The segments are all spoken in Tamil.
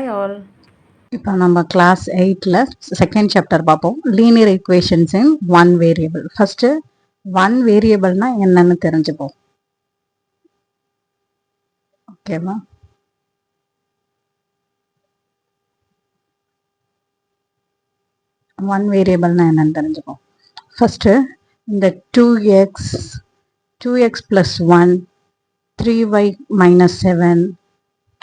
Hi all. இப்போ நம்ம கிளாஸ் 8ல செகண்ட் சாப்டர் பார்ப்போம். Linear equations in one variable. First one வேரியபிள்னா என்னன்னு தெரிஞ்சுப்போம். ஓகேவா? ஒன் வேரியபிள்னா என்னன்னு தெரிஞ்சுப்போம். ஃபர்ஸ்ட் இந்த 2x plus 1 3y minus 7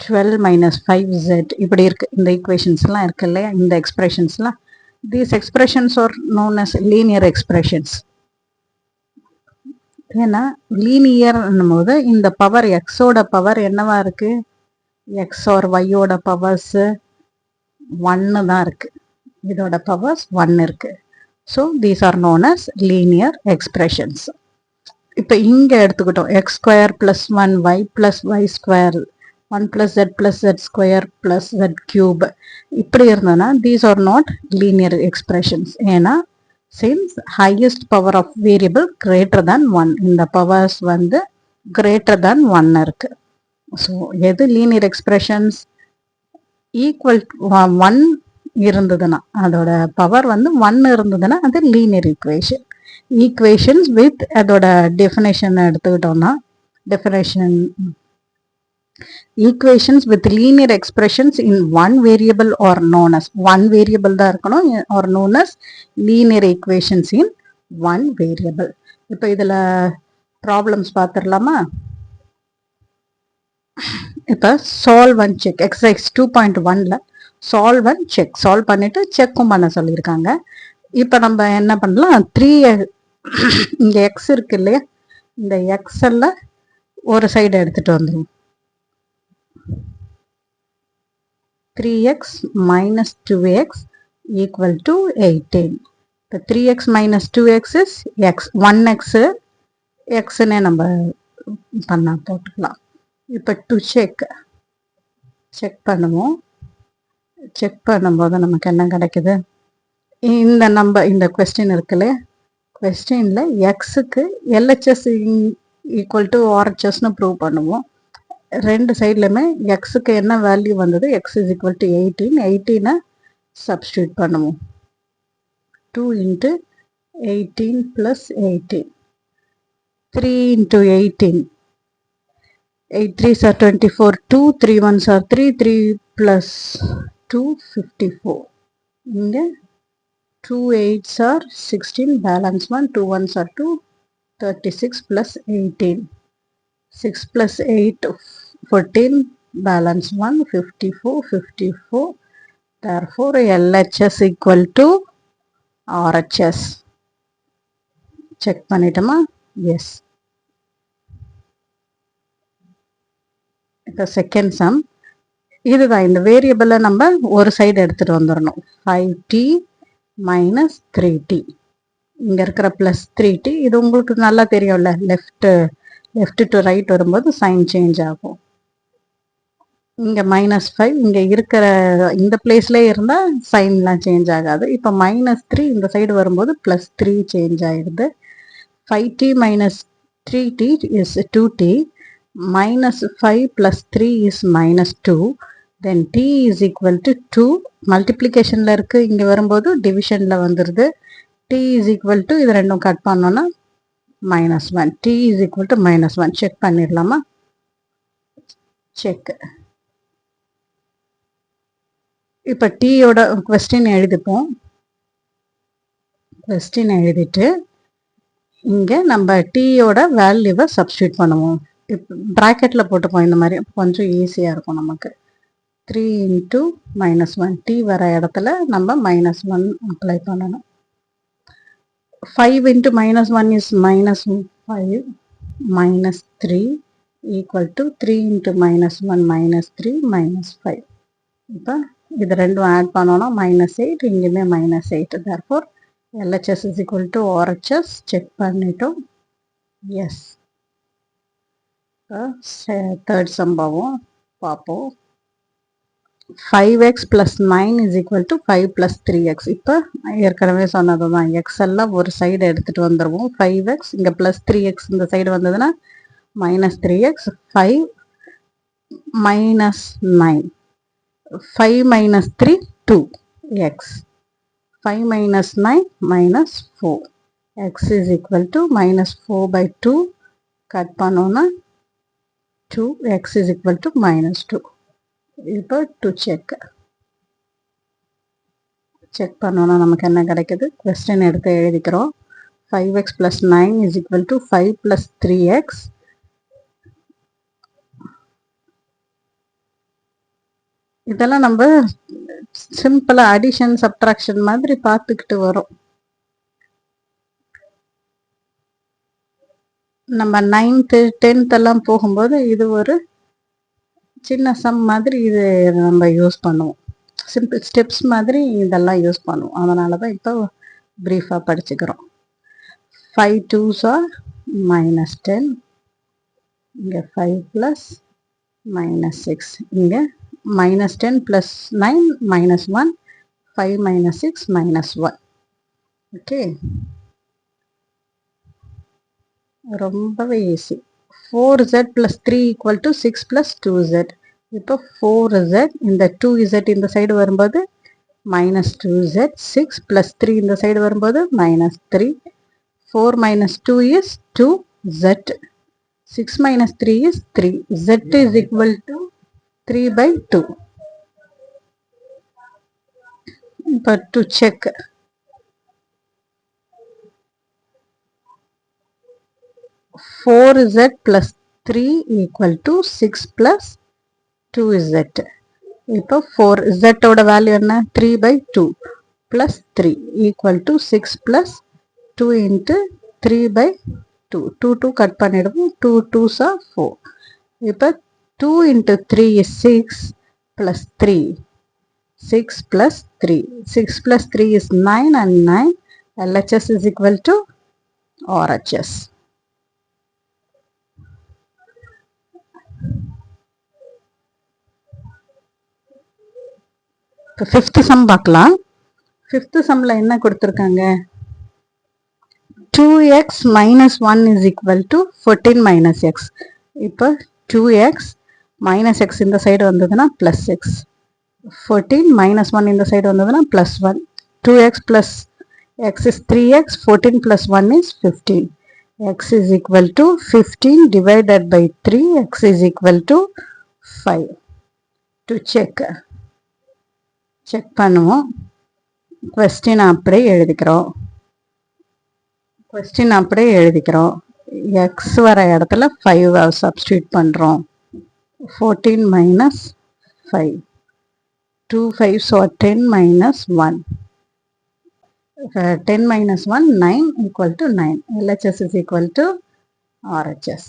12 minus 5z இப்படி இருக்கு. இந்த ஈக்குவேஷன்ஸ்லாம் இருக்கு இல்லையா, இந்த எக்ஸ்பிரஷன்ஸ்லாம், these expressions are known as linear expressions. ஏன்னா லீனியர்னும் போது இந்த பவர் எக்ஸோட பவர் என்னவா இருக்கு, எக்ஸ் ஆர் ஒய்யோட பவர்ஸ் 1 தான் இருக்கு, இதோட பவர்ஸ் 1 இருக்கு. So these are known as linear expressions. இப்போ இங்க எடுத்துக்கிட்டோம் x square plus 1y plus y square 1 plus z plus z square plus z cube இப்படி இருந்ததுன்னா these are not linear expressions. ஏன்னா since highest power of variable greater than 1, இந்த powers வந்து greater than 1 இருக்கு. ஸோ எது linear expressions equal to 1 இருந்ததுன்னா, அதோட பவர் வந்து 1 இருந்ததுன்னா அது linear equation. Equations with அதோட definition எடுத்துக்கிட்டோம்னா, definition equations with linear expressions in one variable are known as, one variable தான் இருக்கணும், or known as linear equations in one variable. இப்போ இதுல ப்ராப்ளம்ஸ் பார்த்துடலாமா? இப்போ சால்வ் அண்ட் செக் எக்ஸசைஸ் 2.1ல சால்வ் அண்ட் செக், சால்வ் பண்ணிட்டு செக்கும் பண்ண சொல்லியிருக்காங்க. இப்போ நம்ம என்ன பண்ணலாம், 3 இங்க எக்ஸ் இருக்கு இல்லையா, இந்த எக்ஸ் எல்லாம் ஒரு சைடு எடுத்துட்டு வந்துடும். 3x minus 2x equal to 18. இப்போ 3x minus 2x is x, 1x xன்னு நம்ம பண்ண போட்டுக்கலாம். இப்போ டு செக் பண்ணுவோம். செக் பண்ணும்போது நமக்கு என்ன கிடைக்குது, இந்த இந்த கொஸ்டின் இருக்குல்ல, கொஸ்டின்ல எக்ஸுக்கு எல்ஹெச்எஸ் ஈக்குவல் டு ஆர்ஹெச்எஸ்னு ப்ரூவ் பண்ணுவோம். ரெண்டு சைட்லையுமே எக்ஸுக்கு என்ன வேல்யூ வந்தது, X is equal to 18, 18 substitute பண்ணுவோம். 2 into 18 plus 18, 3 into 18, 8 3s are 24, 2 3 1s are 3, 3 plus 2 54. இங்கே 2 8s are 16, balance 1, 2 1s are 2, 36 plus 18, 6 plus 8 14, balance 1, 54 54. Therefore LHS equal to RHS. Check பண்ணிட்டோமா? எஸ். இப்போ செகண்ட் சம் இதுதான். இந்த வேரியபிளை நம்ம ஒரு சைடு எடுத்துட்டு வந்துடணும். 5t minus 3t, இங்க இருக்கிற பிளஸ் 3t, இது உங்களுக்கு நல்லா தெரியும்ல, லெஃப்ட் டு ரைட் வரும்போது சைன் சேஞ்ச் ஆகும். இங்க -5 இங்க இருக்கிற இந்த பிளேஸ்ல இருந்தா சைன்லாம் சேஞ்ச் ஆகாது. இப்போ -3 இந்த சைடு வரும்போது +3 சேஞ்ச் ஆயிடுது. 5t minus 3t is 2t, -5 plus 3 is -2, then t is equal to 2. மல்டிப்ளிகேஷன்ல இருக்கு, இங்க வரும்போது டிவிஷன்ல வந்துருது. t is equal to, இது ரெண்டும் கட் பண்ணோம்னா -1, t is equal to -1. Check பண்ணிடலாமா? செக். இப்போ டீயோட கொஸ்டின் எழுதிப்போம். கொஸ்டின் எழுதிட்டு இங்கே நம்ம டீயோட வேல்யூவை சப்ஸ்டியூட் பண்ணுவோம். இப்போ ப்ராக்கெட்டில் போட்டுப்போம், இந்த மாதிரி கொஞ்சம் ஈஸியாக இருக்கும் நமக்கு. 3 into -1, டி வர இடத்துல நம்ம -1 அப்ளை பண்ணணும். 5 into -1 is -5, -3 equal to 3 into -1 -3 -5. இப்போ இது ரெண்டும் ஆட் பண்ணோம்னா -8, இங்கேயுமே -8. therefore LHS is equal to RHS. Check பண்ணிட்டோம். எஸ். தேர்ட் சம்பவம் பார்ப்போம். 5x plus 9 is equal to 5 plus 3x. இப்போ ஏற்கனவே சொன்னது தான், எக்ஸ் எல்லாம் ஒரு சைடு எடுத்துகிட்டு வந்துடுவோம். 5x இங்கே ப்ளஸ் 3x இந்த சைடு வந்ததுன்னா -3x, 5 -9. 5 minus 3 2 x. 5 minus 9 minus 4. X is equal to minus 4 by 2. Cut panona 2. X is equal to minus 2. இப்போ to check. Check panona நமக்கு என்ன கிடைக்குது? Question எடுத்து எழுதிக்கிறோம். 5x plus 9 is equal to 5 plus 3x. இதெல்லாம் நம்ம சிம்பிளா அடிஷன் சப்ட்ராக்ஷன் மாதிரி பார்த்துக்கிட்டு வரோம். நம்ம 9th 10th எல்லாம் போகும்போது இது ஒரு சின்ன சம் மாதிரி இது நம்ம யூஸ் பண்ணுவோம். சிம்பிள் ஸ்டெப்ஸ் மாதிரி இதெல்லாம் யூஸ் பண்ணுவோம். அதனால தான் இப்போ ப்ரீஃபாக படிச்சுக்கிறோம். 5 2s are minus 10. இங்கே 5 plus minus 6. இங்கே minus 10 plus 9 minus 1. 5 minus 6 minus 1. Okay, ரொம்பவே easy. 4z plus 3 equal to 6 plus 2z. இப்போ 4z, இந்த 2z இந்த சைடு வரும்போது minus 2z. 6 plus 3 இந்த சைடு வரும்போது minus 3. 4 minus 2 is 2z. 6 minus 3 is 3. Z is equal to 3 by 2. இப்போ to check. 4z plus 3 equal to 6 plus 2z. இப்போ 4z ஓட வேல்யூ என்ன? 3 by 2 plus 3 equal to 6 plus 2 into 3 by 2. 2 2 cut பண்ணிடுவோம். 2 2s are 4. இப்போ 2 into 3 is 6 plus 3. 6 plus 3. 6 plus 3 is 9 and 9. LHS is equal to RHS. இப்போ 5th சம் பார்க்கலாம். 5th சம்ல என்ன கொடுத்துருக்காங்க? 2x minus 1 is equal to 14 minus x. இப்போ 2x minus x இந்த சைடு வந்ததுன்னா plus x. 14 minus 1 இந்த சைடு வந்ததுன்னா plus 1. 2x plus x is 3x. 14 plus 1 is 15. x is equal to 15 divided by 3. x is equal to 5. To check. Check பண்ணுவோம். கொஸ்டின் அப்படியே எழுதிக்கிறோம். எக்ஸ் வர இடத்துல 5 சப்ஸ்டியூட் பண்ணுறோம். 14 minus 5. 2 5s are 10 minus 1. 10 minus 1 9 equal to 9. LHS is equal to RHS.